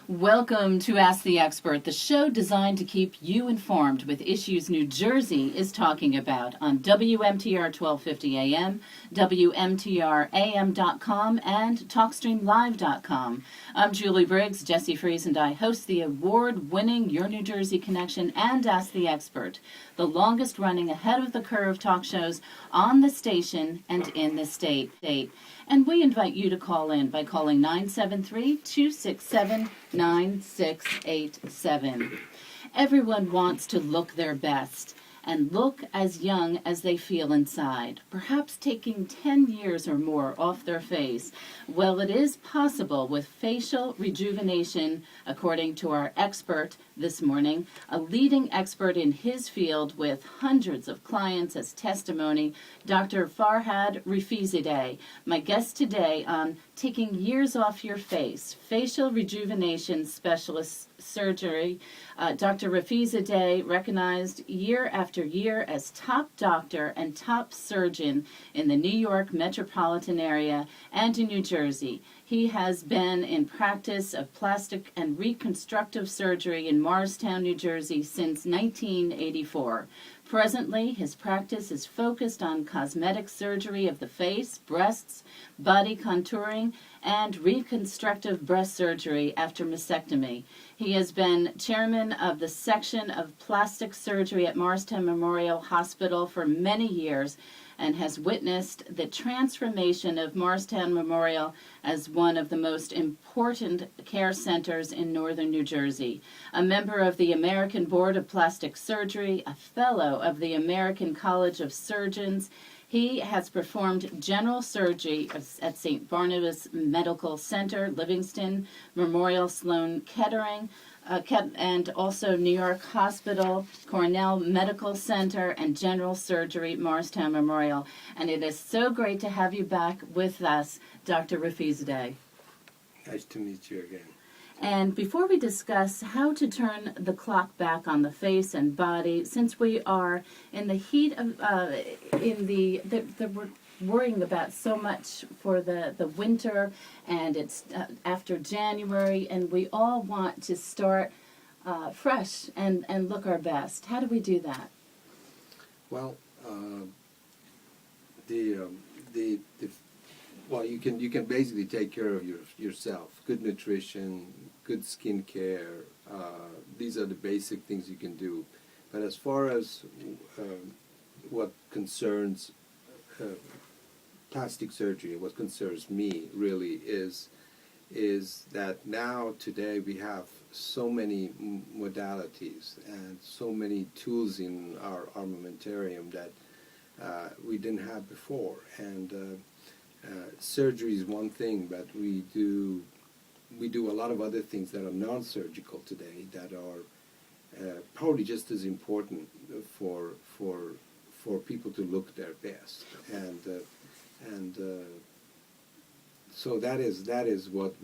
Welcome to Ask the Expert, the show designed to keep you informed with issues New Jersey is talking about on WMTR 1250 AM, WMTRAM.com, and TalkStreamLive.com. I'm Julie Briggs. Jesse Fries and I host the award-winning Your New Jersey Connection and Ask the Expert, the longest-running ahead-of-the-curve talk shows on the station and in the state. And we invite you to call in by calling 973-267-9687. Everyone wants to look their best and look as young as they feel inside, perhaps taking 10 years or more off their face. Well, it is possible with facial rejuvenation, according to our expert this morning, a leading expert in his field with hundreds of clients as testimony, Dr. Rafizadeh, my guest today on taking years off your face, facial rejuvenation specialist surgery. Dr. Rafizadeh, recognized year after year as top doctor and top surgeon in the New York metropolitan area and in New Jersey. He has been in practice of plastic and reconstructive surgery in Morristown, New Jersey since 1984. Presently, his practice is focused on cosmetic surgery of the face, breasts, body contouring, and reconstructive breast surgery after mastectomy. He has been chairman of the section of plastic surgery at Morristown Memorial Hospital for many years and has witnessed the transformation of Morristown Memorial as one of the most important care centers in northern New Jersey. A member of the American Board of Plastic Surgery, a fellow of the American College of Surgeons, he has performed general surgery at St. Barnabas Medical Center, Livingston, Memorial Sloan Kettering, and also New York Hospital, Cornell Medical Center, and General Surgery, Morristown Memorial. And it is so great to have you back with us, Dr. Rafizadeh. Nice to meet you again. And before we discuss how to turn the clock back on the face and body, since we are in the heat of, we're worrying about so much for the winter, and it's after January, and we all want to start fresh and look our best. How do we do that? Well, you can basically take care of yourself. Good nutrition, good skin care. These are the basic things you can do. But as far as what concerns plastic surgery, what concerns me really is that now today we have so many modalities and so many tools in our armamentarium that we didn't have before. And surgery is one thing, but we do a lot of other things that are non-surgical today that are probably just as important for people to look their best. And so that is what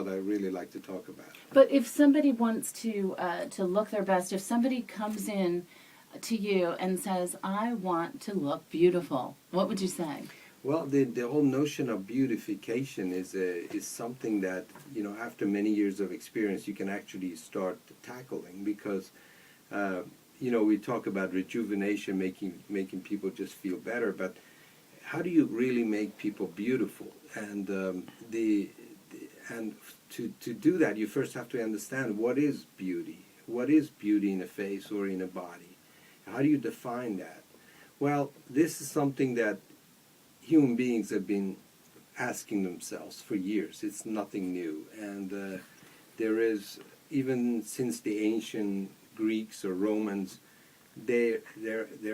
I really like to talk about. But if somebody wants to look their best, if somebody comes in to you and says, "I want to look beautiful," what would you say? Well, the whole notion of beautification is something that, after many years of experience, you can actually start tackling, because we talk about rejuvenation, making people just feel better, but how do you really make people beautiful? And and to do that, you first have to understand what is beauty. What is beauty in a face or in a body? How do you define that? Well, this is something that human beings have been asking themselves for years. It's nothing new. And there is, even since the ancient Greeks or Romans, there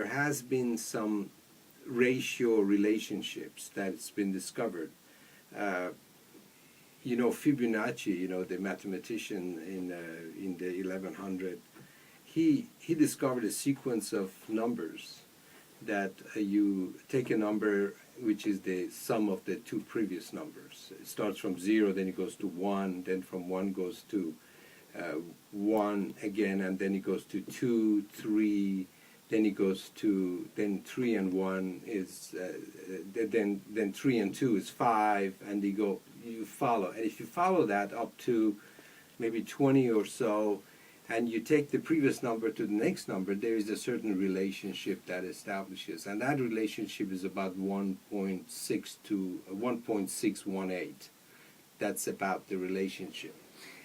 has been some ratio relationships that's been discovered. Fibonacci, the mathematician in the 1100, he discovered a sequence of numbers that you take a number which is the sum of the two previous numbers. It starts from 0, then it goes to 1, then from 1 goes to 1 again, and then it goes to 2, 3, then it goes to, then 3 and 1 is, then 3 and 2 is 5, and you follow. And if you follow that up to maybe 20 or so, and you take the previous number to the next number, there is a certain relationship that establishes, and that relationship is about 1.6 to 1.618. That's about the relationship.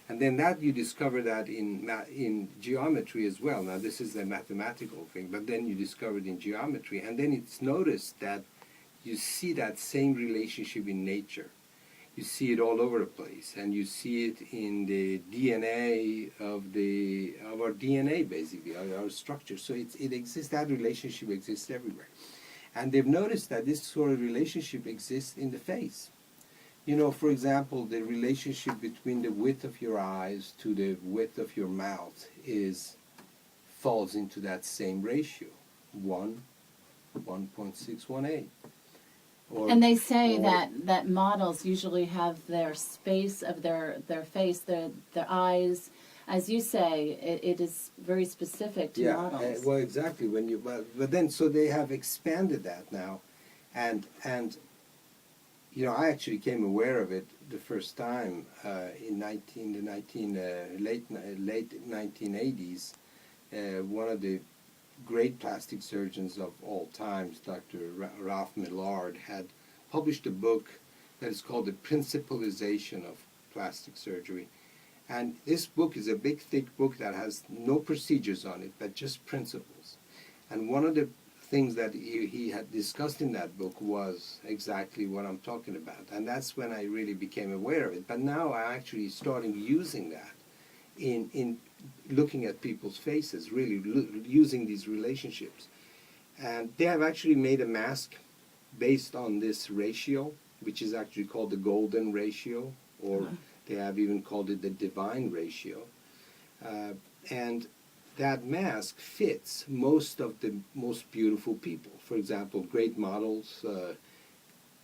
And then that you discover that in geometry as well. Now this is a mathematical thing, but then you discover it in geometry, and then it's noticed that you see that same relationship in nature. You see it all over the place, and you see it in the DNA of our DNA, basically, our structure. So it exists. That relationship exists everywhere, and they've noticed that this sort of relationship exists in the face. You know, for example, the relationship between the width of your eyes to the width of your mouth falls into that same ratio, 1.618. And they say that models usually have their space of their face, their eyes, as you say, it is very specific to models. Well, exactly. But then so they have expanded that now, and you know, I actually came aware of it the first time in late 1980s. One of the great plastic surgeons of all times, Dr. Ralph Millard, had published a book that is called The Principalization of Plastic Surgery. And this book is a big, thick book that has no procedures on it, but just principles. And one of the things that he had discussed in that book was exactly what I'm talking about. And that's when I really became aware of it. But now I'm actually starting using that in looking at people's faces, really using these relationships. And they have actually made a mask based on this ratio, which is actually called the golden ratio, or they have even called it the divine ratio. And that mask fits most of the most beautiful people. For example, great models,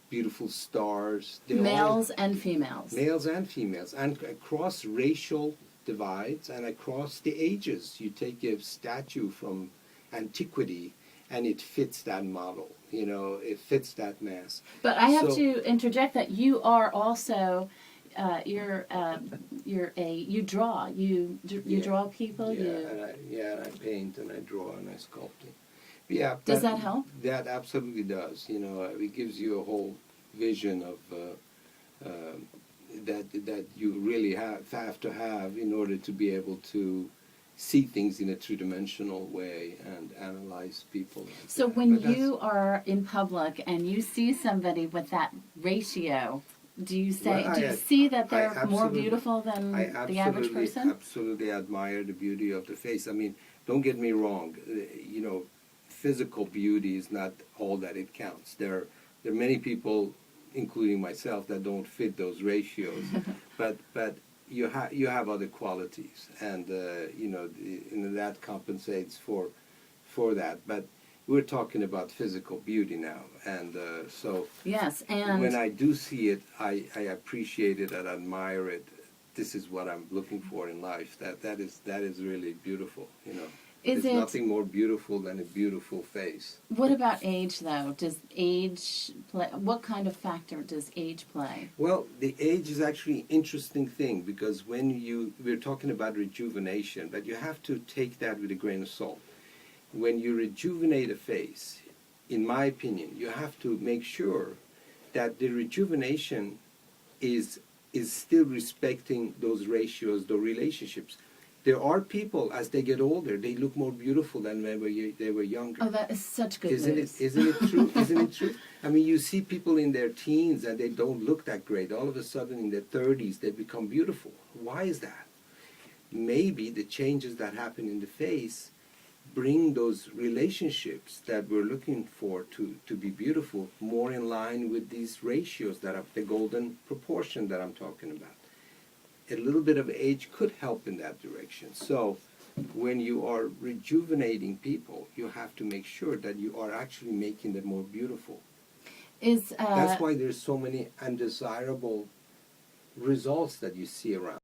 beautiful stars. Males and females. Males and females. And across racial divides and across the ages. You take a statue from antiquity and it fits that model. You know, it fits that mask. But I have to interject that you are also... you draw. You draw people. And I paint and I draw and I sculpt. Yeah. Does that help? That absolutely does. You know, it gives you a whole vision of that you really have to have in order to be able to see things in a two-dimensional way and analyze people. So when you are in public and you see somebody with that ratio, do you see that they're more beautiful than the average person? I absolutely admire the beauty of the face. I mean, don't get me wrong. You know, physical beauty is not all that it counts. There are many people, including myself, that don't fit those ratios. but you have other qualities, and you know, that compensates for that. But we're talking about physical beauty now, and so yes, and when I do see it, I appreciate it and admire it. This is what I'm looking for in life. That is really beautiful. You know, there's nothing more beautiful than a beautiful face. What about age, though? Does age play? What kind of factor does age play? Well, the age is actually an interesting thing, because we're talking about rejuvenation, but you have to take that with a grain of salt. When you rejuvenate a face, in my opinion, you have to make sure that the rejuvenation is still respecting those ratios, those relationships. There are people, as they get older, they look more beautiful than when they were younger. Oh, that is such good news. Isn't it true? Isn't it true? I mean, you see people in their teens and they don't look that great. All of a sudden, in their 30s, they become beautiful. Why is that? Maybe the changes that happen in the face bring those relationships that we're looking for to be beautiful more in line with these ratios that are the golden proportion that I'm talking about. A little bit of age could help in that direction. So when you are rejuvenating people, you have to make sure that you are actually making them more beautiful. That's why there's so many undesirable results that you see around.